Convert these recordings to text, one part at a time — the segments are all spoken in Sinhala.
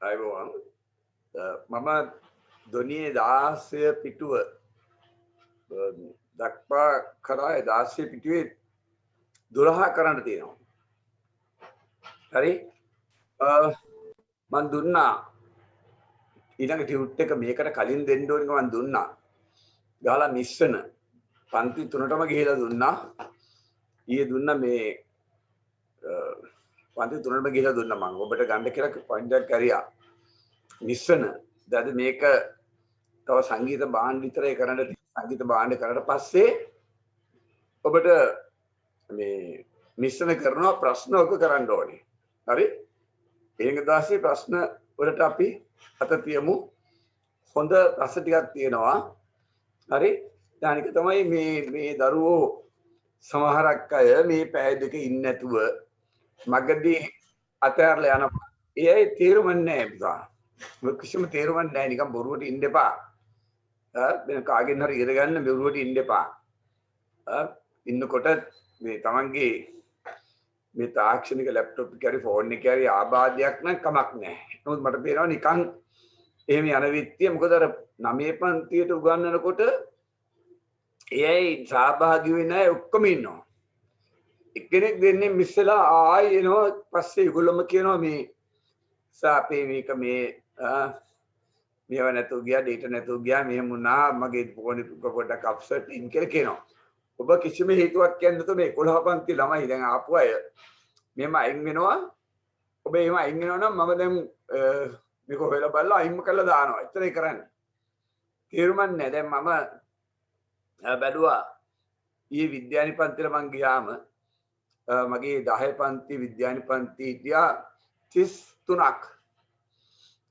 අයිබෝවන් මම ධොනියේ 16 පිටුව දක්වා කරා 16 පිටුවේ 12 කරන්න තියෙනවා. හරි මම දුන්නා ඊළඟ ටියුට් එක මේකට කලින් දෙන්න ඕනික මම දුන්නා. ගහලා මිස්සන පන්ති 3ටම ගිහිලා දුන්නා. ඊයේ දුන්න මේ පන්ති 3ටම ගිහිලා දුන්නා මම. ඔබට ගන්න කියලා පොයින්ට් එකක් කරියා. මිස්සන දැන් මේක තව සංගීත භාණ්ඩ විතරයි කරන්න සංගීත භාණ්ඩ කරලා පස්සේ ඔබට මේ මිශ්‍රණ කරනවා ප්‍රශ්න ඔක කරන්න ඕනේ. හරි? ඊළඟ දවසේ ප්‍රශ්න වලට අපි අත තියමු. හොඳ ප්‍රශ්න ටිකක් තියෙනවා. හරි? දානික තමයි මේ දරුවෝ සමහරක් අය මේ පැය දෙක ඉන්නේ නැතුව මගදී අතහැරලා යනවා. ඒ තේරුම් නැහැ පුතා. කිසිම තේරුමක් නැහැ. නිකන් බොරුවට ඉන්න එපා. වෙන කාගෙන් හරි ඉර ගන්න බොරුවට ඉන්න එපා. ඉන්නකොට මේ තමන්ගේ මේ තාක්ෂණික ලැප්ටොප් එක හරි ෆෝන් එක හරි ආබාධයක් නම් කමක් නැහැ. නමුත් මට පේනවා නිකන් එහෙම යන විත්තිය මොකද අර 9 පන්තියට උගන්වනකොට එයයි සහභාගී වෙන අය ඔක්කොම ඉන්නවා. එක්කෙනෙක් දෙන්නේ මිස් වෙලා ආයෙ එනවා පස්සේ ඒගොල්ලොම කියනවා මේ සාපේ මේක මේ මේව නැතුව ගියා ඩේටා නැතුව ගියා මෙහෙම වුණා මගේ ෆෝන් එක පොඩ්ඩක් අප්සෙට් ඉන් කියලා කියනවා. ඔබ කිසිම හේතුවක් කියන්නේ නැතුව මේ 11 පන්ති ළමයි දැන් ආපු අය මෙහෙම අයින් වෙනවා. ඔබ එහෙම අයින් වෙනවා නම් මම දැන් මේක හොයලා බලලා අයින්ම කරලා දානවා. එච්චරයි කරන්නේ. තේරුමක් නැහැ. දැන් මම බැලුවා ඊයේ විද්‍යානි පන්තිල මං ගියාම මගේ 10 පන්ති විද්‍යානි පන්ති හිටියා 33ක්.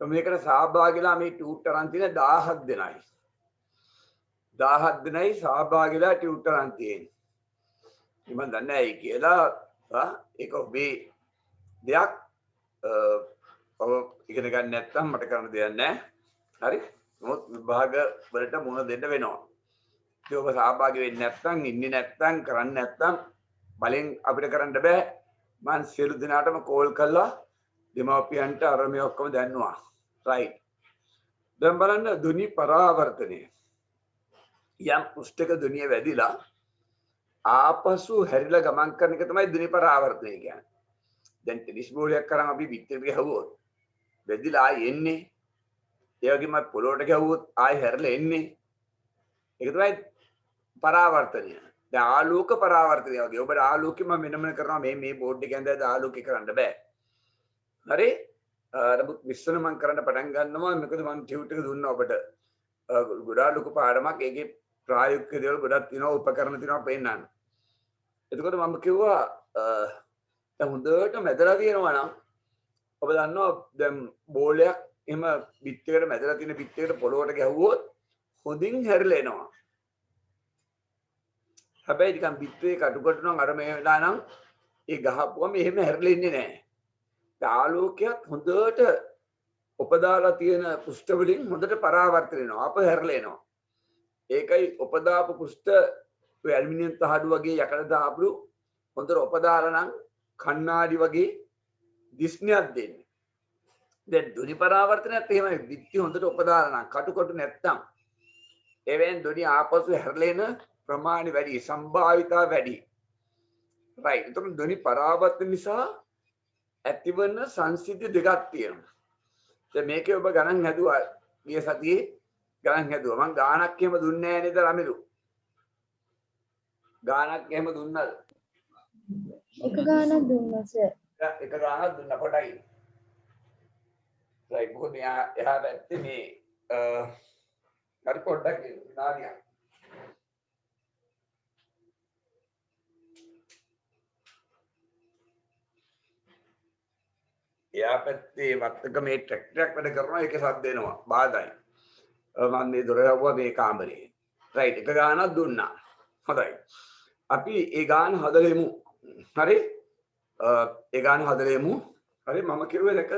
මේකට සහභාගීලා මේ ටියුටර් අරන් තියෙන 17 දෙනයි. 17 දෙනයි සහභාගීලා ටියුටර් අරන් තියෙන්නේ. මම දන්නේ නැහැ කියලා ඒක ඔබේ දෙයක් ඔබ ඉගෙන ගන්න නැත්නම් මට කරන්න දෙයක් නැහැ. හරි? මොකද විභාග වලට මුණ දෙන්න වෙනවා. ඒ ඔබ සහභාගී වෙන්නේ නැත්නම් ඉන්නේ නැත්නම් කරන්නේ නැත්නම් බලෙන් අපිට කරන්න බෑ. මම සියලු දෙනාටම කෝල් කළා දෙමාපියන්ට අර මේ ඔක්කොම දැන්නුවා. රයිට්. දැන් බලන්න ධ්වනි පරාවර්තනය. යම් පුස්තක ධ්වනිය වැඩිලා ආපසු හැරිලා ගමන් කරන එක තමයි ධ්වනි පරාවර්තනය කියන්නේ. දැන් ටෙනිස් බෝලයක් කරන් අපි පිටේ ගහුවොත් වැදිලා ආයෙ එන්නේ. ඒ වගේම පොළොවට ගහුවොත් ආයෙ හැරිලා එන්නේ. ඒක තමයි පරාවර්තනය. දැන් ආලෝක පරාවර්තනය වගේ. ඔබට ආලෝකෙම මෙන්න කරනවා මේ බෝඩ් එකෙන් දැන් ආලෝකේ කරන්න බෑ. හරි? නමුත් විශ්වන මම කරන්න පටන් ගන්නවා. මොකද මම ටියුට් එක දුන්නා ඔබට. ගොඩාක් ලොකු පාඩමක්. ඒකේ ප්‍රායෝගික දේවල් ගොඩක් තියෙනවා. උපකරණ තියෙනවා පෙන්නන්න. එතකොට මම කිව්වා දැන් හොඳට මැදලා තියෙනවා නම් ඔබ දන්නවා දැන් බෝලයක් එහෙම පිටේකට මැදලා තියෙන පිටේකට පොළොවට ගැහුවොත් හොඳින් හැරිලා එනවා. හැබැයි නිකන් පිටේ කටුකට නම් අර මේ වෙලා නම් ඒ ගහපුවම එහෙම හැරිලා ඉන්නේ නැහැ. ආලෝකයක් හොඳට උපදාලා තියෙන පෘෂ්ඨ වලින් හොඳට පරාවර්තන වෙනවා. අප හැරිලා එනවා. ඒකයි උපදාපු පෘෂ්ඨ ඔය ඇලුමිනියම් තහඩු වගේ යකඩ දාපු හොඳට උපදාලා නම් කණ්ණාඩි වගේ දිස්නයක් දෙන්නේ. දැන් ධ්වනි පරාවර්තනයත් එහෙමයි. විත්ති හොඳට උපදාලා නම් කටුකොටු නැත්තම් එවෙන් ධ්වනි ආපසු හැරිලා එන ප්‍රමාණය වැඩි, සම්භාවිතාව වැඩි. රයිට්. ඒතකොට ධ්වනි පරාවර්තන නිසා ඇතිවන සංසිද්ධි දෙකක් තියෙනවා. දැන් මේකේ ඔබ ගණන් හැදුවා. ගිය සතියේ ගණන් හැදුවා. මම ගාණක් එහෙම දුන්නේ නැහැ නේද රමිලු? ගාණක් එහෙම දුන්නද? එක ගාණක් දුන්නා සර්. එක ගාණක් දුන්නා කොටයි. රයිට්. මොකද එහා පැත්තේ මේ හරි පොඩ්ඩක් නාදියා. එයා පැත්තේ වත්තක මේ ට්‍රැක්ටරයක් වැඩ කරනවා ඒකේ සද්ද එනවා බාධායි. මම මේ දොර යවුවා මේ කාමරේ. රයිට් එක ගානක් දුන්නා. හොඳයි. අපි ඒ ගාන හදලෙමු. හරි? ඒ ගාන හදලෙමු. හරි මම කිව්වේ දැක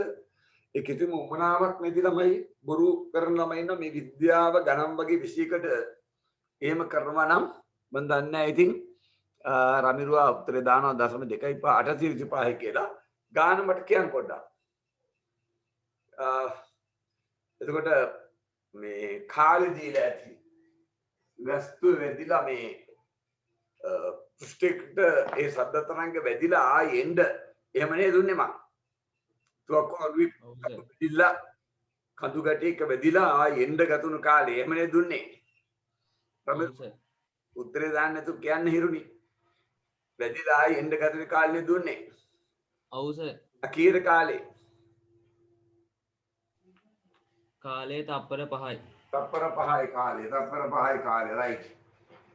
ඒ කිසිම උමනාවක් නැති ළමයි බොරු කරන ළමයි ඉන්න මේ විද්‍යාව ගණන් වගේ විෂයකට එහෙම කරනවා නම් මම දන්නේ නැහැ ඉතින් රමිරුවා උත්තරේ දානවා 0.2 825 කියලා. ගාන මට කියන්න පොඩ්ඩක්. එතකොට මේ කාලේ දීලා ඇති වස්තු වැදිලා මේ පුෂ්ටිකට ඒ සද්ද තරංග වැදිලා ආයෙ එන්න එහෙම නේ දුන්නේ මං. තුවක්කුව වැදිලා කඳු ගැටයක වැදිලා ආයෙ එන්න ගතුණු කාලේ එහෙම නේ දුන්නේ. උත්තරේ දාන්න නැතු කියන්න හිරුනි. වැදිලා ආයෙ එන්න ගතුණු කාලේ දුන්නේ. ඔව් සර්. කීයද කාලේ? කාලේ තප්පර 5යි. තප්පර 5යි කාලේ. තප්පර 5යි කාලේ රයිට්.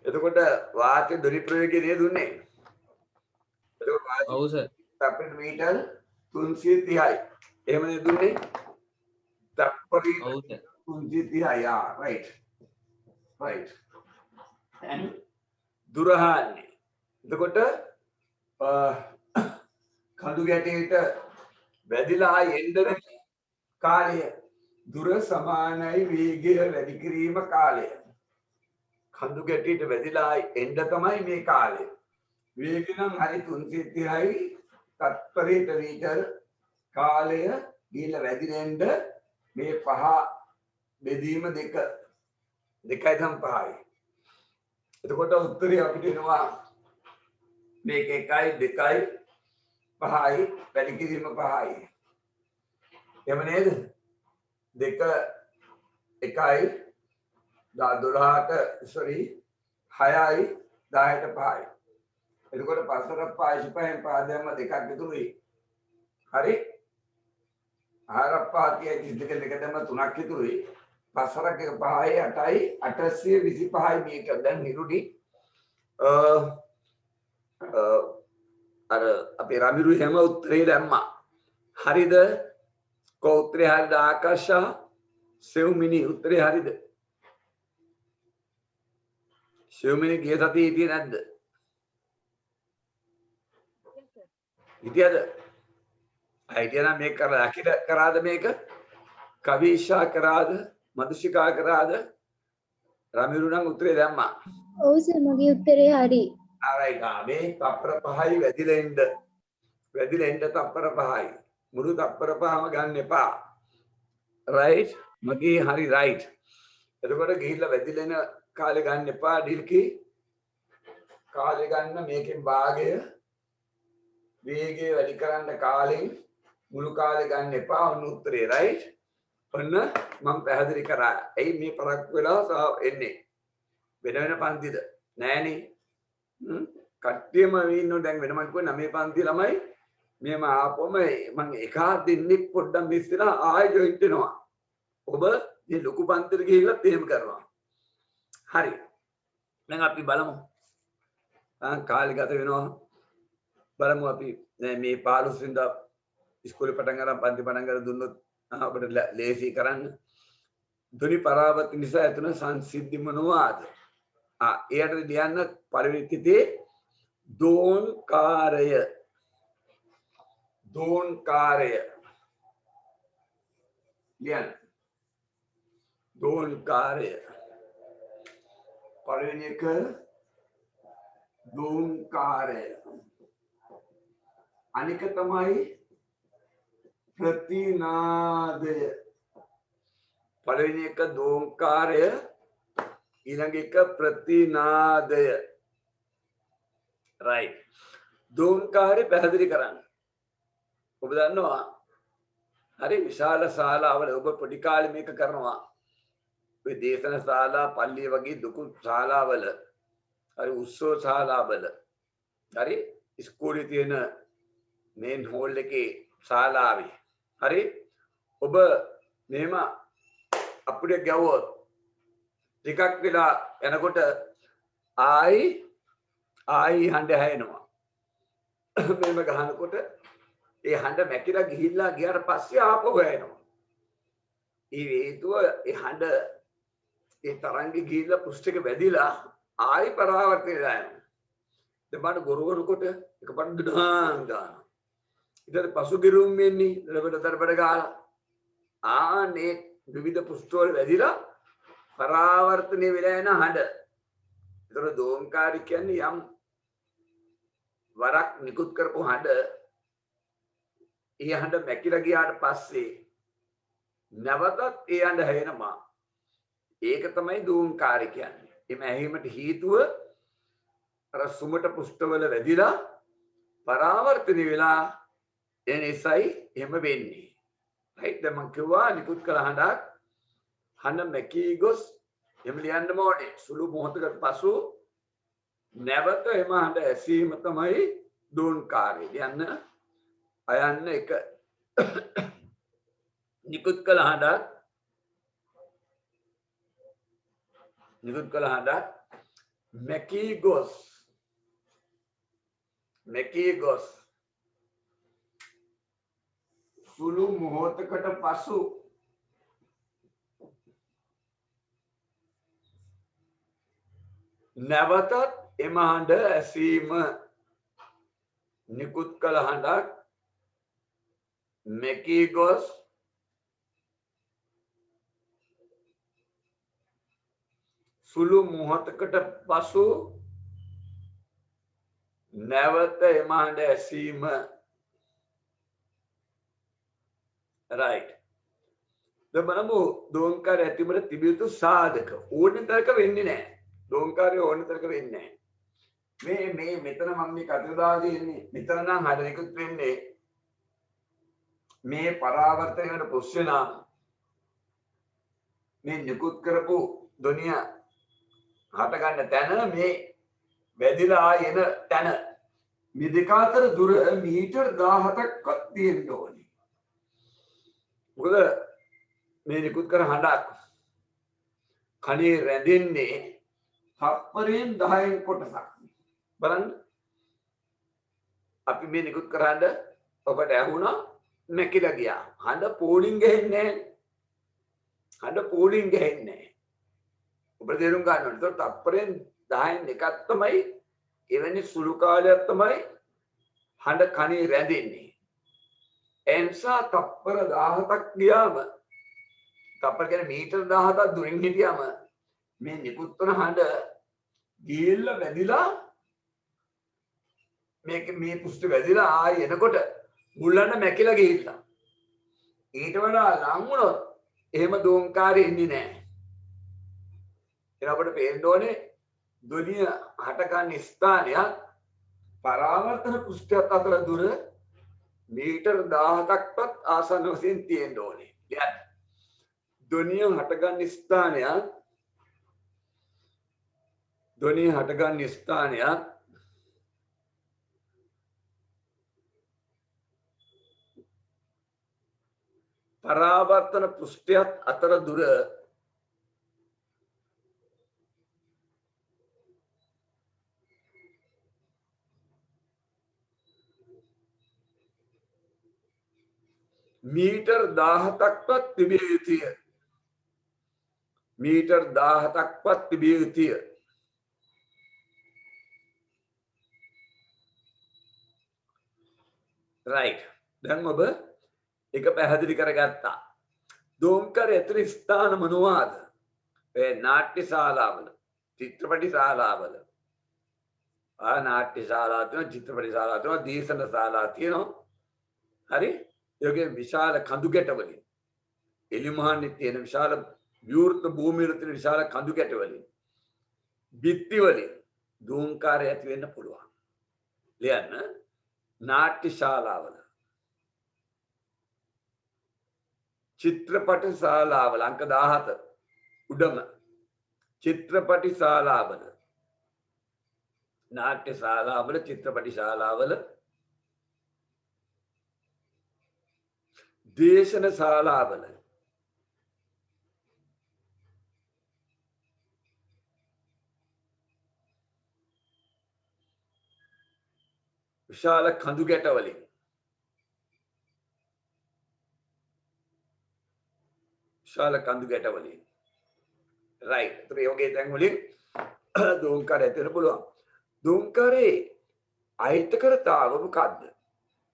එතකොට වාතයේ දොරි ප්‍රයෝගය නේද දුන්නේ? එතකොට වාතය ඔව් සර්. තප්පර මීටර 330යි. එහෙම නේද දුන්නේ? තප්පර ඔව් සර්. 330යි යා රයිට්. රයිට්. දුරහන්නේ. එතකොට කඳු ගැටේට වැදිලා එන්න කාලය දුර සමානයි වේගය වැඩි කිරීම කාලය. කඳු ගැටේට වැදිලා එන්න තමයි මේ කාලය. වේගය නම් හරි 330යි තත්පරයට මීටර කාලය ගිහිල්ලා වැදිරෙන්න මේ පහ බෙදීම දෙකයි තම 5යි. එතකොට උත්තරේ අපිට එනවා මේක 1යි 2යි 5යි වැඩි කිරීම 5යි. එහෙම නේද? 2 1යි 12ට sorry 6යි 10ට 5යි. එතකොට පස්සට 5න් පාදයන්ම දෙකක් ඉතුරුයි. හරි? 4ක් 5යි 32 දෙකම 3ක් ඉතුරුයි. පස්සරක 5යි 8යි 825යි මීටර දැන් හිරුඩි අර අපේ රමිරු හැම උත්තරේ දැම්මා. හරිද? කො උත්තරේ හරිද ආකාශා? සෙව්මිනි උත්තරේ හරිද? සෙව්මිනි ගිය සතියේ හිටියේ නැද්ද? හිටියද? හිටියනම් මේක කරලා අකිල කරාද මේක? කවිෂා කරාද? මදුෂිකා කරාද? රමිරු නම් උත්තරේ දැම්මා. ඔව් සර් මගේ උත්තරේ හරි. alright මේ තප්පර 5යි වැදිලා එන්න තප්පර 5යි. මුළු තප්පර 5ම ගන්න එපා. right මගේ හරි right. එතකොට ගිහිල්ලා වැදිලා එන කාලේ ගන්න එපා ඩිල්කි. කාලේ ගන්න මේකෙන් භාගය වේගය වැඩි කරන්න කාලෙන් මුළු කාලේ ගන්න එපා. ඔන්න උත්තරේ right. ඔන්න මම පැහැදිලි කරා. එයි මේ පරක් වෙලා එන්නේ. වෙන වෙන පන්තිද? නෑනේ. කට්ටියම ඉන්නෝ දැන් වෙනම කිව්ව 9 පන්ති ළමයි මෙහෙම ආපොම මම එක දෙන්නෙක් පොඩ්ඩක් මිස් වෙලා ආයෙ ජොයින්ට් වෙනවා. ඔබ මේ ලොකු පන්තිට ගිහිල්ලා එහෙම කරනවා. හරි. දැන් අපි බලමු. කාලේ ගත වෙනවා. බලමු අපි මේ 15 වෙනිදා ඉස්කෝලේ පටන් ගන්න පන්ති පටන් ගන්න දුන්නොත් අපිට ලේසි කරන්න. ධ්වනි පරාවර්ත නිසා ඇතිවන සංසිද්ධි මොනවාද? එයට ලියන්න පළවෙනි තිතේ දෝංකාරය ලියන්න. දෝංකාරය පළවෙනි එක දෝංකාරය. අනික තමයි ප්‍රතිනාදය. පළවෙනි එක දෝංකාරය ඊළඟ එක ප්‍රතිනාදය. right. දෝංකාරය පැහැදිලි කරන්න. ඔබ දන්නවා හරි විශාල ශාලාවල ඔබ පොඩි කාලේ මේක කරනවා. ඔය දේශන ශාලා පල්ලිය වගේ දුකු ශාලාවල හරි උත්සව ශාලාවල හරි ඉස්කෝලේ තියෙන මේන් හෝල් එකේ ශාලාවේ හරි ඔබ මෙහෙම අපිට ගැවුවොත් ටිකක් වෙලා එනකොට ආයි හඬ හැෙනවා. මෙහෙම ගහනකොට ඒ හඬ මැකිලා ගිහිල්ලා ගියාට පස්සේ ආපහු හැෙනවා. ඒ හේතුව ඒ හඬ ඒ තරංගෙ ගිහිල්ලා පුස්තක වැදිලා ආයි පරාවර්තනය වෙනවා. දෙපාර ගොරවනකොට එකපාරට දඩාන් ගන්නවා. ඊට පසු ගිරුම් වෙන්නේ දරබඩ ගාලා ආනේ විවිධ පුස්තවල වැදිලා පරාවර්තනය වෙලා යන හඬ. ඒතර දෝංකාරය කියන්නේ යම් වරක් නිකුත් කරපු හඬ. ඒ හඬ මැකිලා ගියාට පස්සේ නැවතත් ඒ හඬ ඇහෙනවා. ඒක තමයි දෝංකාරය කියන්නේ. එම ඇහිීමට හේතුව අර සුමට පුෂ්ඨවල වැදිලා පරාවර්තනය වෙලා එන නිසායි එහෙම වෙන්නේ. right දැන් මම කිව්වා නිකුත් කළ හඬ මැකී ගොස් එහෙම ලියන්න ඕනේ. සුළු මොහොතකට පසු නැවත එම හඬ ඇසීම තමයි දෝංකාරය. යන්න අයන්න එක නිකුත් කළ හඬ මැකී ගොස් සුළු මොහොතකට පසු නැවතත් එම හඬ ඇසීම නිකුත් කළ හඬක් මැකී ගොස් සුළු මොහොතකට පසු නැවත එම හඬ ඇසීම right දැන් බලමු දෝංකාරය ඇතිවීමට තිබිය යුතු සාධක ඕනෙ තරක වෙන්නේ නැහැ. දෝංකාරය ඕනෙ තරක වෙන්නේ නැහැ. මේ මෙතන මම මේ කතර දාලා තියෙන්නේ මෙතන නම් හඬ නිකුත් වෙන්නේ මේ පරාවර්තනයට පුස්වෙනා මේ නිකුත් කරපු ධ්වනිය හට ගන්න තැන මේ වැදිලා එන තැන මේ දෙක අතර දුර මීටර් 17ක්වත් තියෙන්න ඕනේ. මොකද මේ නිකුත් කර හඬක් කණේ රැඳෙන්නේ තප්පරයෙන් 10න් කොටසක්. බලන්න අපි මේ නිකුත් කර හඬ ඔබට ඇහුණා නැකිලා ගියා. හඬ පෝලිං ගහන්නේ නැහැ. හඬ පෝලිං ගහන්නේ නැහැ. ඔබට තේරුම් ගන්න ඕනේ. ඒතකොට තප්පරයෙන් 10න් එකක් තමයි එවැනි සුළු කාලයක් තමයි හඬ කණේ රැඳෙන්නේ. එන්සා තප්පර 17ක් ගියාම තප්පර කියන්නේ මීටර 17ක් දුරින් හිටියාම මේ නිකුත් වන හඬ ගිහිල්ලා වැදිලා මේ පුෂ්ඨ වැදිලා ආයෙ එනකොට මුල්ලන්න මැකිලා ගිහිල්ලා ඊට වඩා ලං වුණොත් එහෙම දෝංකාරය එන්නේ නැහැ. එන අපිට පේන්න ඕනේ ධ්වනිය හටගන්න ස්ථානයක් පරාවර්තන පුෂ්ඨයත් අතර දුර මීටර් 17ක්වත් ආසන්න වශයෙන් තියෙන්න ඕනේ. දැන් ධ්වනිය හටගන්න ස්ථානයක් පරාවර්තන පුෂ්ඨයත් අතර දුර මීටර් 17ක්වත් තිබිය යුතුය. මීටර් 17ක්වත් තිබිය යුතුය. right දැන් ඔබ එක පැහැදිලි කරගත්තා. දෝංකාරය ඇතුළේ ස්ථාන මොනවාද? ඒ නාට්‍ය ශාලාවල, චිත්‍රපටි ශාලාවල. නාට්‍ය ශාලා තියෙනවා, චිත්‍රපටි ශාලා තියෙනවා, දේශන ශාලා තියෙනවා. හරි? ඒකේ විශාල කඳු ගැටවලින් එලිමහන්නේ තියෙන විශාල විවෘත භූමිවල තියෙන විශාල කඳු ගැටවලින් බිත්ති වලින් දෝංකාරය ඇති වෙන්න පුළුවන්. ලියන්න නාට්‍ය ශාලාවල, චිත්‍රපට ශාලාවල අංක 17 උඩම චිත්‍රපටි ශාලාවල, නාට්‍ය ශාලාවල, චිත්‍රපටි ශාලාවල, දේශන ශාලාවල විශාල කඳු ගැටවලින් right ඒතර යෝගේ තැන් වලින් දෝංකාරය ඇති වෙන්න පුළුවන්. දෝංකාරයේ අහිතකරතාව මොකද්ද?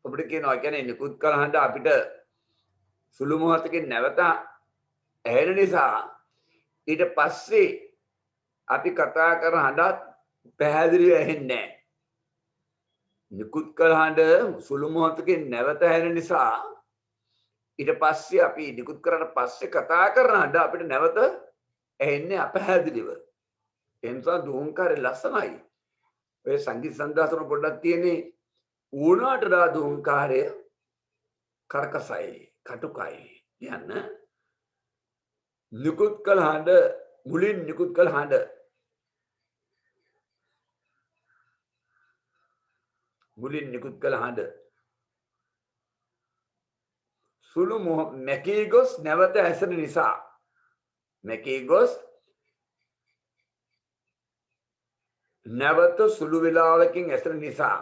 අපිට කියනවා කියන්නේ නිකුත් කළ හඬ අපිට සුළු මොහොතකින් නැවත ඇහෙන නිසා ඊට පස්සේ අපි කතා කරන හඬත් පැහැදිලිව ඇහෙන්නේ නැහැ. නිකුත් කළ හඬ සුළු මොහොතකින් නැවත ඇහෙන නිසා ඊට පස්සේ අපි නිකුත් කරාට පස්සේ කතා කරන හඬ අපිට නැවත ඇහෙන්නේ අපහැදිලිව. ඒ නිසා දෝංකාරය ලස්සනයි. ඔය සංගීත සන්දාසන පොඩ්ඩක් තියෙන්නේ ඌණාට දා දෝංකාරය කරකසයි, කටුකයි යන්න. නිකුත් කළ හඬ මුලින් නිකුත් කළ හඬ මුලින් නිකුත් කළ හඬ සුළු මැකී ගොස් නැවත ඇසෙන නිසා මැකී ගොස් නැවත සුළු වේලාවකින් ඇසෙන නිසා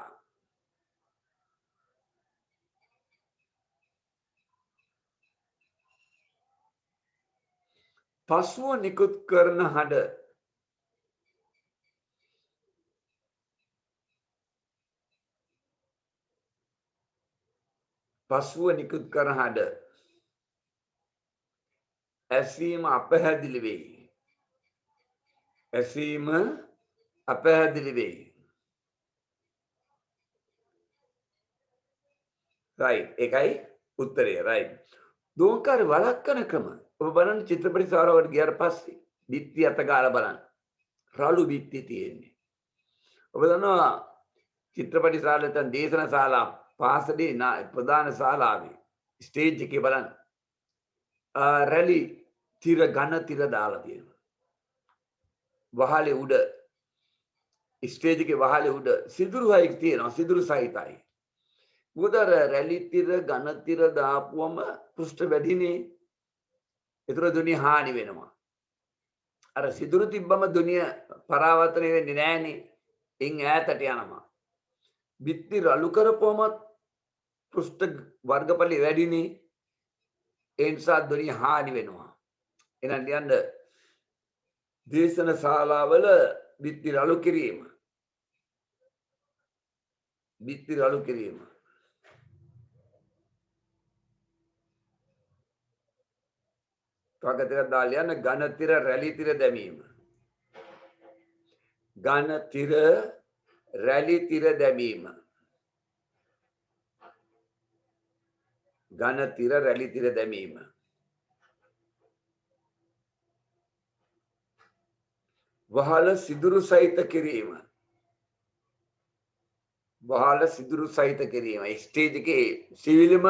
පසුව නිකුත් කරන හඬ පසුව නිකුත් කරන හඬ ඇසීම අපහැදිලි වෙයි. ඇසීම අපහැදිලි වෙයි. right ඒකයි උත්තරය right. දෝංකාර වළක්වන ක්‍රම ඔබ බලන්න චිත්‍රපටි ශාලාවට ගියාට පස්සේ බිත්ති අත ගාලා බලන්න. රළු බිත්ති තියෙන්නේ. ඔබ දන්නවා චිත්‍රපටි ශාලාව නැත්නම් දේශන ශාලාව පාසලේ ප්‍රධාන ශාලාවේ ස්ටේජ් එකේ බලන්න. රැලි තිර ඝන තිර දාලා තියෙනවා. වහලේ උඩ ස්ටේජ් එකේ වහලේ උඩ සිදුරු හයික් තියෙනවා. සිදුරු සහිතයි. උදර රැලි තිර ඝන තිර දාපුවම පෘෂ්ඨ වැඩිනේ. ඒතර දුනිය හානි වෙනවා. අර සිදුරු තිබ්බම දුනිය පරාවර්තනය වෙන්නේ නැහනේ. එින් ඈතට යනවා. බිත්ති රළු කරපුවම පෘෂ්ඨ වර්ගඵලෙ වැඩිනේ. ඒ නිසා දුනිය හානි වෙනවා. එහෙනම් ලියන්න දේශන ශාලාවල බිත්ති රළු කිරීම. බිත්ති රළු කිරීම. තවකට දාලා යන ඝන තිර රැලි තිර දැමීම. ඝන තිර රැලි තිර දැමීම. ඝන තිර රැලි තිර දැමීම. වහල සිදුරු සහිත කිරීම. වහල සිදුරු සහිත කිරීම. ස්ටේජ් එකේ සිවිලම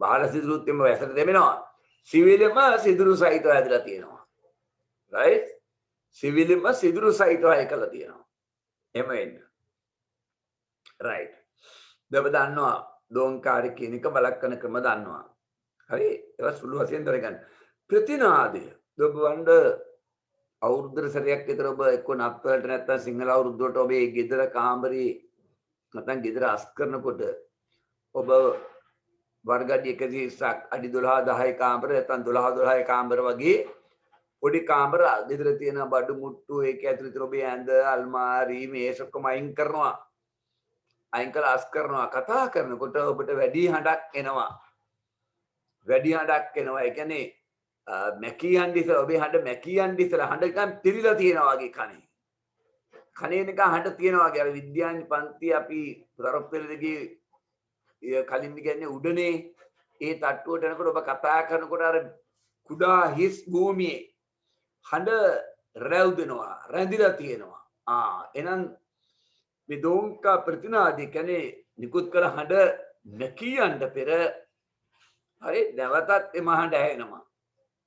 වහල සිදුරුත් එම වැසට දෙමෙනවා. සිවිලම සිදුරු සහිතව ඇදලා තියෙනවා. right? සිවිලම සිදුරු සහිතව එකලා තියෙනවා. එහෙම වෙන්න. right. ඔබ දන්නවා දෝංකාරය කියන එක බලක්කන ක්‍රම දන්නවා. හරි? ඒක සුළු වශයෙන් දරගන්න. ප්‍රතිනාදය. ඔබ වන්ද අවුරුද්දට සැරයක් විතර ඔබ එක්ක නත්තලට නැත්නම් සිංහල අවුරුද්දට ඔබේ ගෙදර කාමරේ නැත්නම් ගෙදර අස් කරනකොට ඔබ වර්ගඩි 120ක් අඩි 12 10 කාමර නැත්නම් 12 12 කාමර වගේ පොඩි කාමර ගෙදර තියෙන බඩු මුට්ටු ඒක ඇතුළේ තියෙන ඔබේ ඇඳ අල්මාරි මේස ඔක්කොම අයින් කරනවා. අයින් කරලා අස් කරනවා. කතා කරනකොට ඔබට වැඩි හඬක් එනවා. වැඩි හඬක් එනවා. ඒ කියන්නේ මැකී හඬ ඉතල ඔබේ හඬ මැකී හඬ ඉතල හඬ නිකන් තිරිලා තියෙනවා වගේ කනේ. කනේ නිකන් හඬ තියෙනවා වගේ. අර විද්‍යාඥ පන්ති අපි තරප්පෙලදී කලින් කියන්නේ උඩනේ ඒ තට්ටුවට යනකොට ඔබ කතා කරනකොට අර කුඩා හිස් භූමියේ හඬ රැවුදෙනවා රැඳිලා තියෙනවා. එහෙනම් මේ දෝංකා ප්‍රතිනාදී කියන්නේ නිකුත් කළ හඬ නැකියන්න පෙර හරි නැවතත් එම හඬ ඇහෙනවා.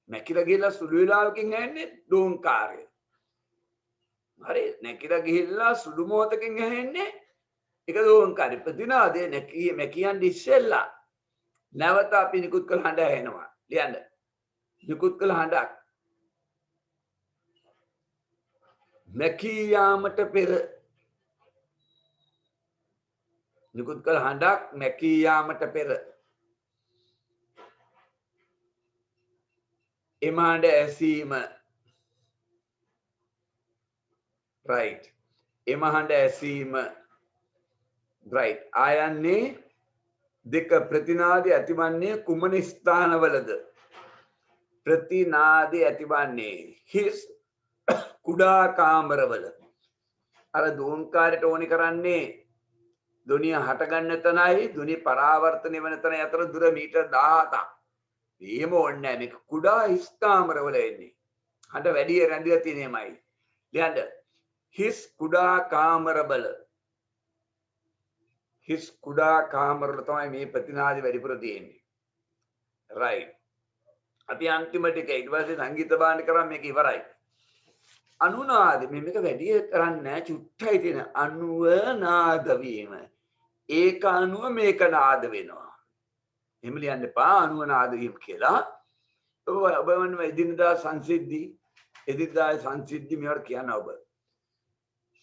නැකිලා ගිහලා සුළු වේලාවකින් ඇහෙන්නේ දෝංකාරය. හරි නැකිලා ගිහිල්ලා සුළු මොහොතකින් ඇහෙන්නේ ඒක දෝංකාරය. ප්‍රතිනාදය නැකියන් ඉස්සෙල්ලා නැවත අපි නිකුත් කළ හඬ ඇහෙනවා. ලියන්න. නිකුත් කළ හඬක් නැකී යාමට පෙර නිකුත් කළ හඬක් නැකී යාමට පෙර එම හඬ ඇසීම right එම හඬ ඇසීම right ආයන්නේ දෙක ප්‍රතිනාදී ඇතිවන්නේ කුමන ස්ථානවලද ප්‍රතිනාදී ඇතිවන්නේ හිස් කුඩා කාමරවල අර දෝංකාරයට ඕනි කරන්නේ ධ්වනිය හටගන්න තැනයි ධ්වනි පරාවර්තනය වෙන තැන අතර දුර මීටර් 17ක්. එහෙම ඕනේ නැහැ. මේක කුඩා හිස් කාමරවල එන්නේ. හඬ වැඩි රැඳිලා තියෙනමයි. ලියන්න. හිස් කුඩා කාමරවල. හිස් කුඩා කාමරවල තමයි මේ ප්‍රතිනාද වැඩිපුර තියෙන්නේ. right. අපි අන්තිමට එක ඊට පස්සේ සංගීත භාණ්ඩ කරා මේක ඉවරයි. අනුනාද මේක වැඩි කරන්නේ නැහැ චුට්ටයි තියෙන අනුව නාද වීම. ඒක අනුව මේක නාද වෙනවා. එහෙම ලියන්න එපා අනුව නාද වීම කියලා. ඔබ වන්න එදිනදා සංසිද්ධි මේවට කියන්න ඔබ.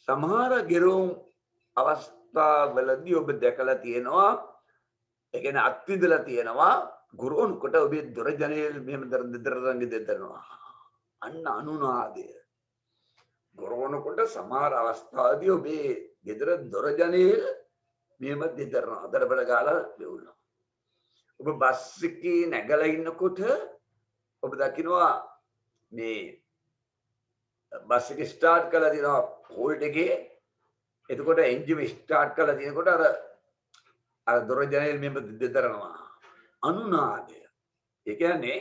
සමහර ගෙරෝම් අවස්ථාවලදී ඔබ දැකලා තියෙනවා ඒ කියන්නේ අත්විඳලා තියෙනවා ගුරුන් කොට ඔබේ දොර ජනේල් මෙහෙම දරදරංග දෙදරනවා. අන්න අනුනාදය. ගොරවන කොට සමහර අවස්ථාවදී ඔබේ ගෙදර දොර ජනේල් මෙහෙම දෙදරනවා. අතරබල ගාලා දෙවුනවා. ඔබ බස් එකේ නැගලා ඉන්නකොට ඔබ දකිනවා මේ බස් එක ස්ටාර්ට් කරලා දිනවා හෝල්ට් එකේ. එතකොට එන්ජින් ස්ටාර්ට් කරලා දිනකොට අර දොර ජනේල් මෙහෙම දෙදරනවා. අනුනාදය. ඒ කියන්නේ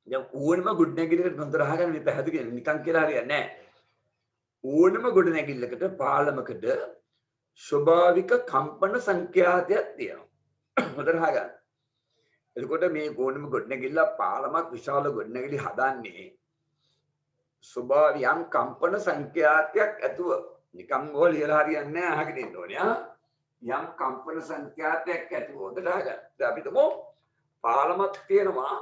දැන් ඕනම ගොඩ නැගිල්ලකට නොතර අහගන්න මේ පැහැදිලි කියන්නේ නිකන් කියලා හරියන්නේ නැහැ. ඕනම ගොඩ නැගිල්ලකට පාලමකට ස්වභාවික කම්පන සංඛ්‍යාතයක් තියෙනවා. හොඳට අහගන්න. එතකොට මේ ඕනම ගොඩ නැගිල්ල පාලමක් විශාල ගොඩ නැගිලි හදන්නේ ස්වභාවික කම්පන සංඛ්‍යාතයක් ඇතුව නිකන් ඕල ලියලා හරියන්නේ නැහැ අහගෙන ඉන්න ඕනේ. යම් කම්පන සංඛ්‍යාතයක් ඇතුව හොඳට අහගන්න. දැන් අපි තමු පාලමක් තියෙනවා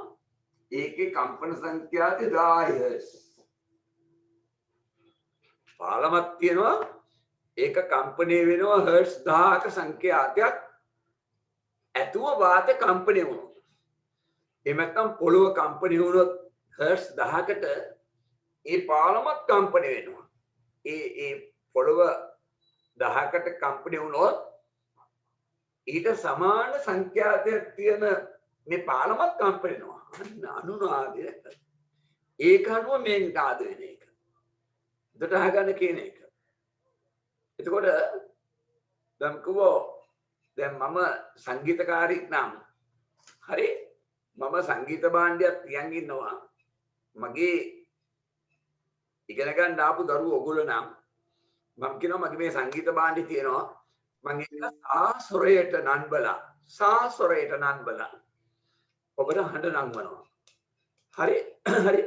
ඒකේ කම්පන සංඛ්‍යාතය 10 හර්ට්ස්. පාලමක් තියෙනවා ඒක කම්පණය වෙනවා හර්ට්ස් 10ක සංඛ්‍යාතයක් ඇතුව වාතය කම්පණය වුණොත්. එහෙම නැත්නම් පොළොව කම්පණය වුණොත් හර්ට්ස් 10කට ඒ පාලමක් කම්පණය වෙනවා. ඒ පොළොව 10කට කම්පණය වුණොත් ඊට සමාන සංඛ්‍යාතයක් තියෙන මේ පාලමක් කම්පණය වෙනවා. අනුනාදය. ඒක අනුව මේ නාද වෙන එක. දෙට අහගන්න කියන එක. එතකොට දැන් කිව්වෝ දැන් මම සංගීතකාරයෙක් නම් හරි මම සංගීත භාණ්ඩයක් තියන් ඉන්නවා. මගේ ඉගෙන ගන්න ආපු දරුවෝ ඔයගොල්ලෝ නම් මම කියනවා මගේ මේ සංගීත භාණ්ඩය තියෙනවා. මම ඒක සාස්වරයට නන්බලා ඔබට හඬ නංවනවා. හරි හරි.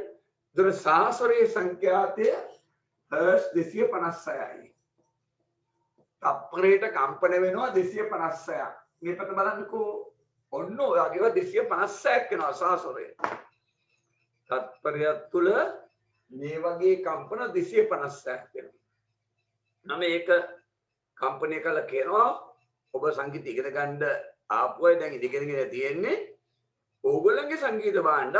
දුර සාස්වරයේ සංඛ්‍යාතය හර්ට්ස් 256යි. තප්පරයට කම්පන වෙනවා 256ක්. මේ පැත්ත බලන්නකෝ. ඔන්න ඔය වගේව 256ක් වෙනවා සාස්වරය. තප්පරයක් තුල මේ වගේ කම්පන 256ක් වෙනවා. නම් මේක කම්පනය කළා කියනවා ඔබ සංගීත ඉගෙන ගන්න ආපුවයි දැන් ඉගෙනගෙන තියෙන්නේ ඕගොල්ලන්ගේ සංගීත භාණ්ඩ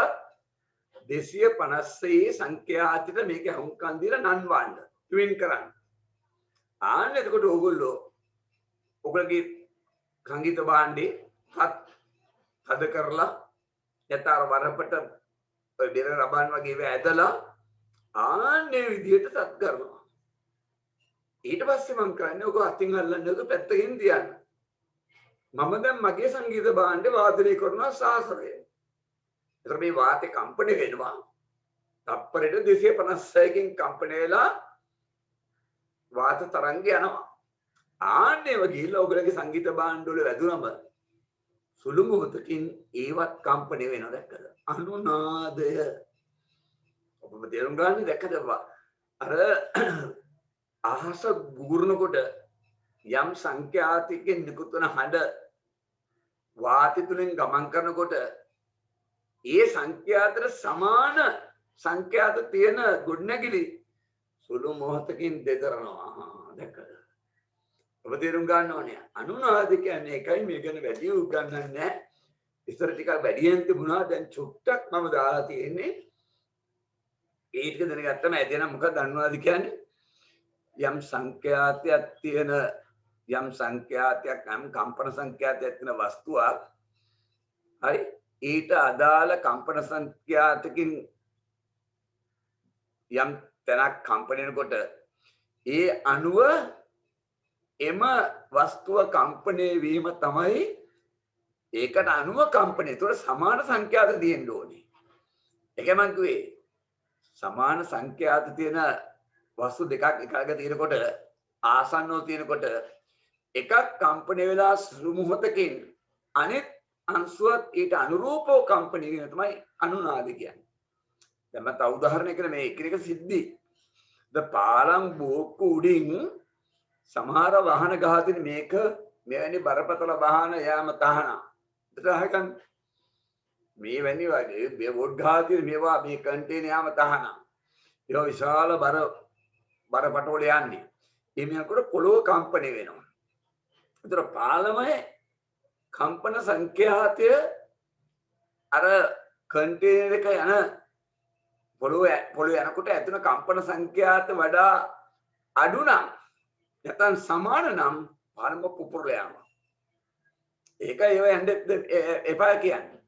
256 සංඛ්‍යාතිත මේක හුම්කන් දීලා නන්වන්න ට්වින් කරන්න. ආන්න එතකොට ඕගොල්ලෝ ඔයගොල්ලගේ සංගීත භාණ්ඩේ හද කරලා යතර වරපට බෙර රබන් වගේ ඒවා ඇදලා ආන්නේ විදිහට සත් කරනවා. ඊට පස්සේ මම කරන්නේ ඔක අතින් අල්ලන්න ඔක පැත්තකින් තියන්න. මම දැන් මගේ සංගීත භාණ්ඩේ වාදනය කරනවා සාස්වරය. ඒතර මේ වාතේ කම්පණය වෙනවා. තප්පරයට 256කින් කම්පණය වෙලා වාත තරංග යනවා. ආන්නේ වගේලා ඔයගලගේ සංගීත භාණ්ඩ වල වැදුනම සුළු මොහොතකින් ඒවත් කම්පණය වෙනවා දැක්කද? අනුනාදය. ඔබම තේරුම් ගන්න දැක්කද? අර අහස ගුරුනකොට යම් සංඛ්‍යාතයකින් නිකුත් වන හඬ වාතය තුලින් ගමන් කරනකොට ඒ සංඛ්‍යාතර සමාන සංඛ්‍යාත තියෙන ගොඩනැගිලි සුළු මොහොතකින් දෙදරනවා. දැක්කද? ඔබ තේරුම් ගන්න ඕනේ. අනුනාද කියන්නේ එකයි මේ ගැන වැඩි උගන්වන්නේ නැහැ. ඉස්සර ටිකක් වැඩියෙන් තිබුණා දැන් චුට්ටක් මම දාලා තියෙන්නේ. ඒක දැනගත්තම ඇදෙන මොකක්ද අනුනාද කියන්නේ? යම් සංඛ්‍යාතයක් තියෙන යම් සංඛ්‍යාතයක් නම් කම්පන සංඛ්‍යාතයක් තියෙන වස්තුවක් හරි ඊට අදාළ කම්පන සංඛ්‍යාතකින් යම් තැනක් කම්පන වෙනකොට ඒ අණුව එම වස්තුව කම්පණය වීම තමයි ඒකට අනුව කම්පණය. ඒතකොට සමාන සංඛ්‍යාත තියෙන්න ඕනේ. ඒකයි මම කිව්වේ සමාන සංඛ්‍යාත තියෙන වස්තු දෙකක් එකක තියෙනකොට ආසන්නව තියෙනකොට එකක් කම්පණය වෙලා සුළු මොහොතකින් අනෙක් අංශුවත් ඊට අනුරූපව කම්පණය වීම තමයි අනුනාද කියන්නේ. දැන් මම තව උදාහරණයකට මේ එකිනෙක සිද්ධි. ද පාලම් බෝක්කු උඩින් සමහර වාහන ගහතින් මේක මෙවැනි බරපතල වාහන යාම තහනම්. දහකන් මේ වැනි වගේ මේ වොඩ් ගහතින් මේවා මේ කන්ටේනර් යාම තහනම්. ඒක විශාල බරපතල යන්නේ. එමියකට පොළොව කම්පණය වෙනවා. ඒතර පාලමේ කම්පන සංඛ්‍යාතය අර කන්ටේනර් එක යන පොළොව යනකොට ඇතුළේ කම්පන සංඛ්‍යාත වඩා අඩු නම් නැත්නම් සමාන නම් පාලම පුපුරලා යනවා. ඒකයි ඒව යන්න එපා කියන්නේ.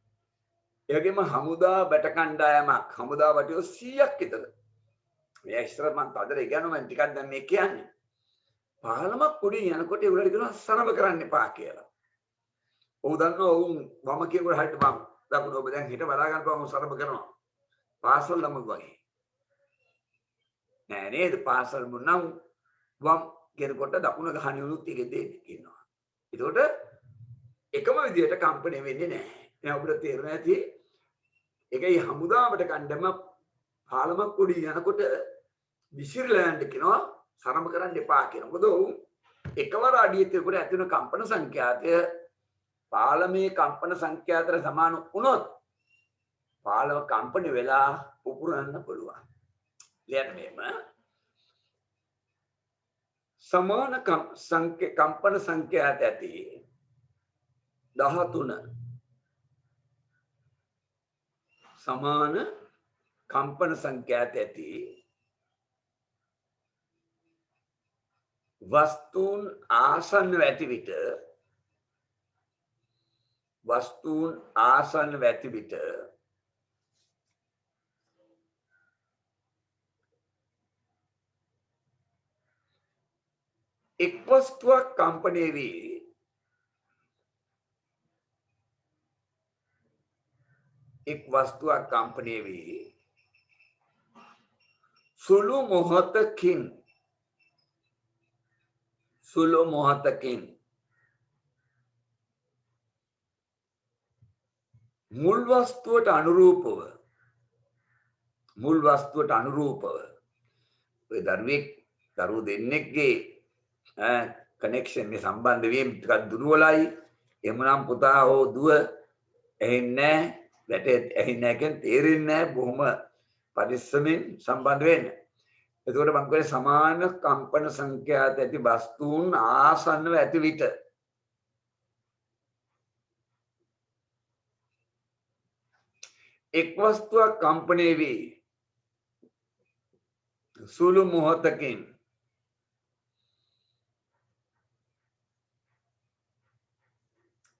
ඒ වගේම හමුදා බැට කණ්ඩායමක් හමුදා වටියෝ 100ක් විතර. මේ ඉස්සර මම තදර ඉගෙනුවා මම ටිකක් දැන් මේ කියන්නේ. පාලමක් උඩින් යනකොට ඒගොල්ලෝ කියනවා සනබ කරන්න එපා කියලා. ඔව් දන්නවා ඔවුන් වම කියනකොට හරියට මම දකුණ ඔබ දැන් හිට බලා ගන්නපුවම සනබ කරනවා. පාසල් ළමයි වගේ. නෑ නේද පාසල් මුන්නම් වම් කියනකොට දකුණ ගහන්නේ උනුත් එක දෙන්නේ කියනවා. ඒකට එකම විදියට කම්පණය වෙන්නේ නැහැ. දැන් ඔබට තේරෙන්නේ නැති ඒකයි හමුදාවට කණ්ඩම පාලමක් උඩින් යනකොට විසිරලා යන්න කියනවා සරම කරන්න එපා කියනවා. මොකද එකවර අඩිය තියනකොට ඇති වෙන කම්පන සංඛ්‍යාතය පාලමේ කම්පන සංඛ්‍යාතට සමාන වුණොත් පාලම කම්පන වෙලා පුපුරන්න පුළුවන්. ලියන්න මේම සමාන කම්පන සංඛ්‍යාත ඇති 13 සමාන කම්පන සංඛ්‍යාත ඇති වස්තුන් ආසන්න ඇති විට එක් වස්තුවක් කම්පණය වී සුළු මොහොතකින් මුල් වස්තුවට අනුරූපව ඔය දරුවෝ දෙන්නෙක්ගේ කනෙක්ෂන් මේ සම්බන්ධ වීම ටිකක් දුරවලයි. එහෙමනම් පුතා හෝ දුව ඇහෙන්නේ නැහැ. ඇහෙන්නේ නැහැ කියන්නේ තේරෙන්නේ නැහැ. බොහොම පරිස්සමෙන් සම්බන්ධ වෙන්න. එතකොට මම කියන්නේ සමාන කම්පන සංඛ්‍යාත ඇති වස්තුන් ආසන්නව ඇති විට එක් වස්තුවක් කම්පණය වී සුළු මොහොතකින්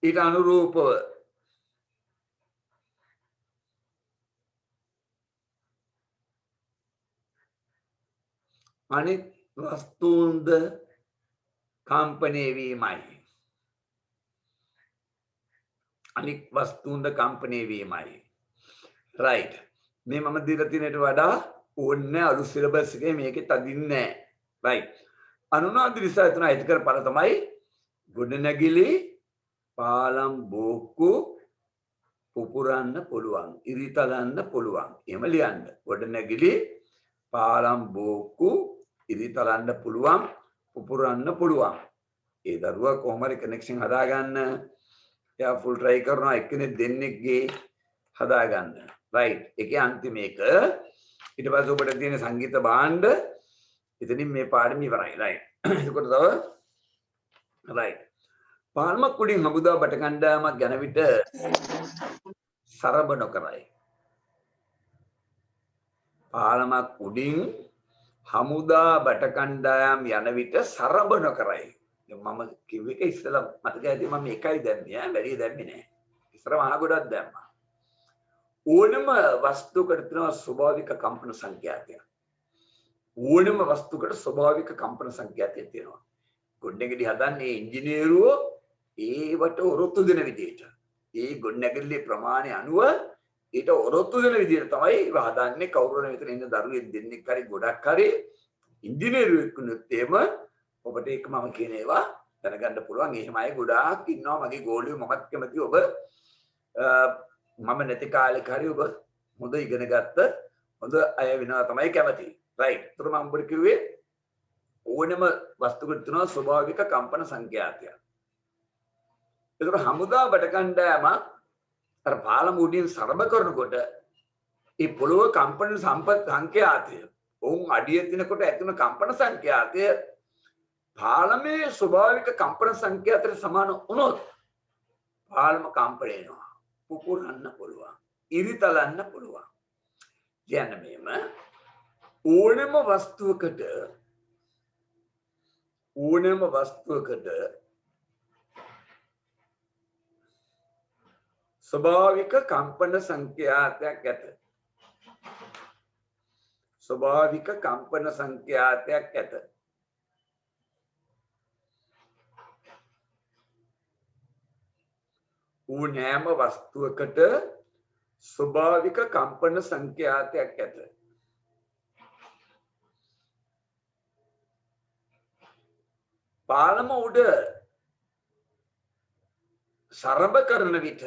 ඊට අනුරූපව අනිත් වස්තුන්ද කම්පණය වීමයි. රයිට්. මේ මම දීලා තියෙනට වඩා ඕනේ අලු සිලබස් එකේ මේකෙත් අදින්නේ නැහැ. රයිට්. අනුනාද විසය තුන අයිති කර පළ තමයි ගොඩනැගිලි පාලම් බෝක්කු පුපුරන්න පුළුවන්. ඉරිතලන්න පුළුවන්. එහෙම ලියන්න. ගොඩනැගිලි පාලම් බෝක්කු ඉරිතලන්න පුළුවන් පුපුරන්න පුළුවන්. ඒ දරුවා කොහොම හරි කනෙක්ෂන් හදාගන්න එයා ෆුල් try කරනවා එක්කෙනෙක් දෙන්නෙක්ගේ හදාගන්න. රයිට්. ඒකේ අන්තිම එක ඊට පස්සේ ඔබට තියෙන සංගීත භාණ්ඩ එතනින් මේ පාඩම ඉවරයි. රයිට්. එතකොට තව රයිට්. පාලමක් උඩින් හමුදා බට කණ්ඩායමක් යන විට සරබ නොකරයි. පාලමක් උඩින් හමුදා බට කණ්ඩායම් යන විට සරබ නොකරයි. මම කිව්ව එක ඉස්සෙල්ලා මතක ඇති මම එකයි දැම්මේ ඈ වැඩි දැම්මේ නැහැ. ඉස්සර මහ ගොඩක් දැම්මා. ඕනම වස්තුවකට තියෙන ස්වභාවික කම්පන සංඛ්‍යාතය. ඕනම වස්තුවකට ස්වභාවික කම්පන සංඛ්‍යාතය තියෙනවා. ගොඩනැගිලි හදන්නේ ඉංජිනේරුවෝ ඒවට ඔරොත්තු දෙන විදිහට. ඒ ගොඩනැගිලි ප්‍රමාණය අනුව ඊට ඔරොත්තු දෙන විදිහට තමයි ඒව හදන්නේ. කවුරුහරි මෙතන ඉන්න දරුවෙක් දෙන්නෙක් හරි ගොඩක් හරි ඉංජිනේරුවෙක් වුණොත් එහෙම ඔබට ඒක මම කියන ඒවා දැනගන්න පුළුවන්. එහෙම අය ගොඩාක් ඉන්නවා. මගේ ගෝලියෝ මමත් කැමති ඔබ මම නැති කාලෙක හරි ඔබ හොඳ ඉගෙන ගත්ත හොඳ අය වෙනවා තමයි කැමති. රයිට්. ඒතර මම ඔබට කිව්වේ ඕනම වස්තුවකට තියෙනවා ස්වභාවික කම්පන සංඛ්‍යාතයක්. ඒතර හමුදා බඩකණ්ඩායම අර පාලම උඩින් සරබ කරනකොට ඒ පොළොව කම්පන සංඛ්‍යාතය උන් අඩිය දිනකොට ඇතිවන කම්පන සංඛ්‍යාතය පාලමේ ස්වභාවික කම්පන සංඛ්‍යාතයට සමාන වුණොත් පාලම කම්පණය වෙනවා. පුපුරන්න පුළුවන්. ඉරිතලන්න පුළුවන්. කියන්නේ මෙහෙම ඕනම වස්තුවකට ස්වභාවික කම්පන සංඛ්‍යාතයක් ඇත. ස්වභාවික කම්පන සංඛ්‍යාතයක් ඇත. ඕනෑම වස්තුවකට ස්වභාවික කම්පන සංඛ්‍යාතයක් ඇත. පාලම උඩ සරබ කරන විට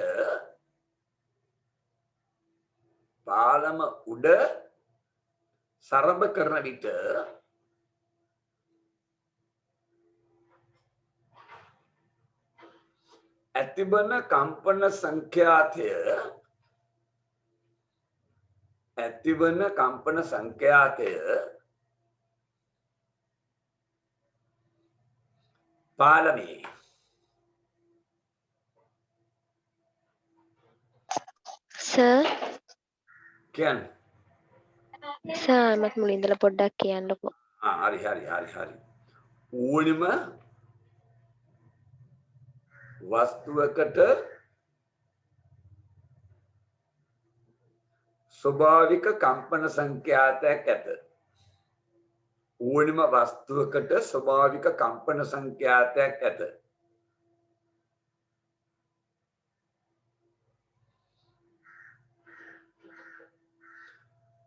ඇතිවන කම්පන සංඛ්‍යාතය පාලමේ සර් කියන්නේ සර් මට මුලින් ඉඳලා පොඩ්ඩක් කියන්නකෝ. හරි. ඕනෙම වස්තුවකට ස්වභාවික කම්පන සංඛ්‍යාතයක් ඇත. ඕනෙම වස්තුවකට ස්වභාවික කම්පන සංඛ්‍යාතයක් ඇත.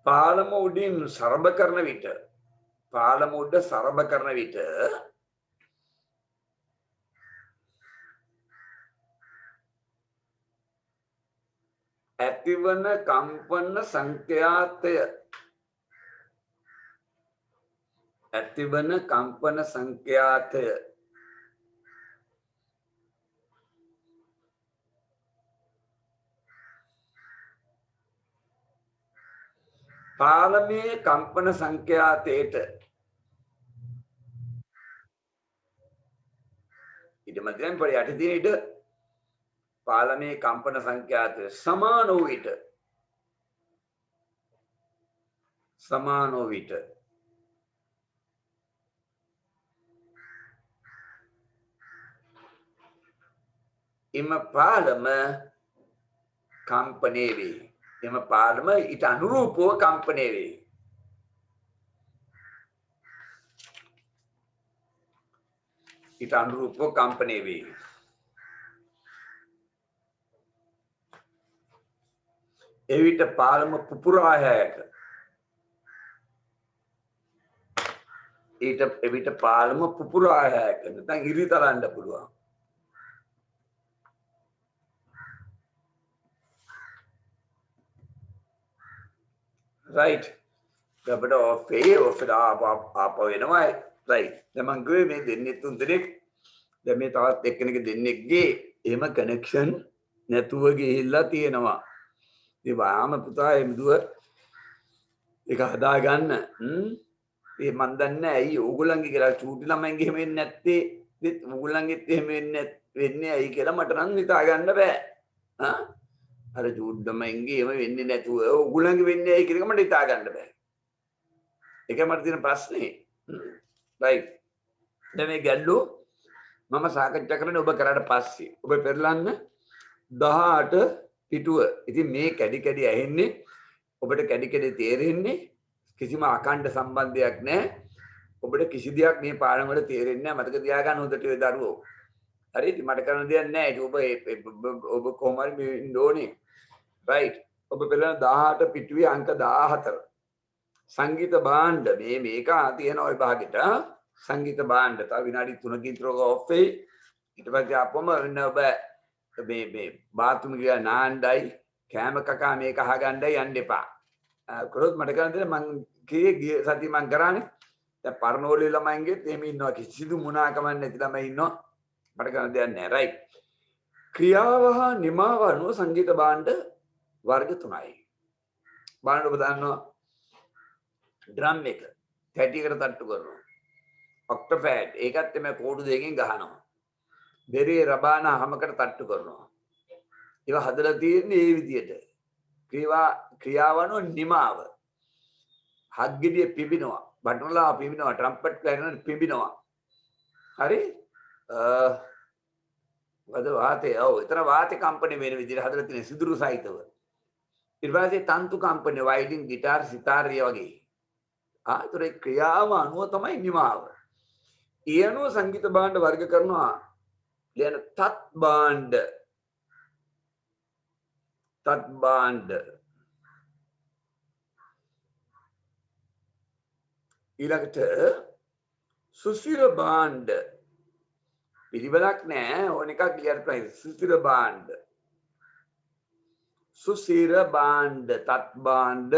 පාලම උඩින් සරබ කරන විට ඇතිවන කම්පන සංඛ්‍යාතය පාලමේ කම්පන සංඛ්‍යාතයට ඊට මැදින් පොඩි යටි තියෙන ඊට පාලමේ කම්පන සංඛ්‍යාතය සමාන වූ විට එම පාලම කම්පණය වේ. එම පාලම ඊට අනුරූපව කම්පණය වේ. එවිට පාලම පුපුරා හැක. නැත්නම් ඉරිතලන්න පුළුවන්. right අපිට ඔෆ් ආපහු එනවා. right දැන් මම ගියේ මේ දෙන්නේ තුන් දෙනෙක් දැන් මේ තවත් එක්කෙනෙක් දෙන්නෙක්ගේ එහෙම කනෙක්ෂන් නැතුව ගිහිල්ලා තියෙනවා. ඉතින් වාම පුතා එමුදුව ඒක හදා ගන්න. ඒ මන් දන්නේ ඇයි ඕගොල්ලන්ගේ කියලා චූටි ළමයින්ගේ එහෙම වෙන්නේ නැත්තේ. ඉතින් ඕගොල්ලන්ගෙත් එහෙම වෙන්නේ ඇයි කියලා මට නම් හිතා ගන්න බෑ. අර චූටි ළමයින්ගේ එහෙම වෙන්නේ නැතුව ඕගොල්ලන්ගේ වෙන්නේ ඇයි කියලා මට හිතා ගන්න බෑ. ඒකයි මට තියෙන ප්‍රශ්නේ. right දැන් මේ ගැල්ලෝ මම සාකච්ඡා කරන්නේ ඔබ කරාට පස්සේ ඔබ පෙරලන්න 18 පිටුව. ඉතින් මේ කැඩි කැඩි ඇහෙන්නේ ඔබට කැඩි කැඩි තේරෙන්නේ කිසිම අකණ්ඩ සම්බන්ධයක් නැහැ. ඔබට කිසි දෙයක් මේ පාඩම් වල තේරෙන්නේ නැහැ මතක තියාගන්න හොඳට ඒ දරුවෝ. හරි ඉතින් මට කරන්න දෙයක් නැහැ. ඔබ කොහොම හරි මේ ඉන්න ඕනේ. right. ඔබ පෙළන 18 පිටුවේ අංක 14. සංගීත භාණ්ඩ මේක තියෙන ওই භාගෙට සංගීත භාණ්ඩ තව විනාඩි 3කින් විතර ඔෆ් වෙයි. ඊට පස්සේ අපොම වෙන ඔබ මේ බාත්රූම් ගියා නාන්නයි කෑම කකා මේක අහගන්නයි යන්න එපා. කරොත් මට කරන්න දෙන්න මං ගිය සතිය මං කරානේ. දැන් පරණෝලේ ළමයින්ගෙත් එහෙම ඉන්නවා කිසිදු මුණාකමක් නැති ළමයි ඉන්නවා. මට කරන්න දෙයක් නැහැ. right. ක්‍රියාව හා නිමාව අනුව සංගීත භාණ්ඩ වර්ග 3යි. බලන්න ඔබ දන්නවා ඩ්‍රම් එක තැටියකට තට්ටු කරනවා. ඔක්ටෝපෑඩ් ඒකත් එමේ කෝඩු දෙකකින් ගහනවා. බෙරේ රබාන හැමකට තට්ටු කරනවා. ඒවා හදලා තියෙන්නේ මේ විදියට. ක්‍රියාවන නිමාව. හත්ගෙඩිය පිඹිනවා. බටරලා පිඹිනවා. ට්‍රම්පට් ක්ලැරිනට් පිඹිනවා. හරි? වද වාතේ ඔව් එතන වාතේ කම්පණය වෙන විදිහට හදලා තියෙන සිදුරු සහිතව. ඊට පස්සේ තන්තු කම්පණය වයිලින් গিitar සිතාරය වගේ. ඒතර ඒ ක්‍රියාව අනුව තමයි නිමාව. ඒ අනුව සංගීත භාණ්ඩ වර්ග කරනවා. ලියන තත් භාණ්ඩ ඊළඟට සුසිර භාණ්ඩ පිළිවෙලක් නෑ ඕන එකක් ලියන්න පුළුවන්. සුසිර භාණ්ඩ තත් භාණ්ඩ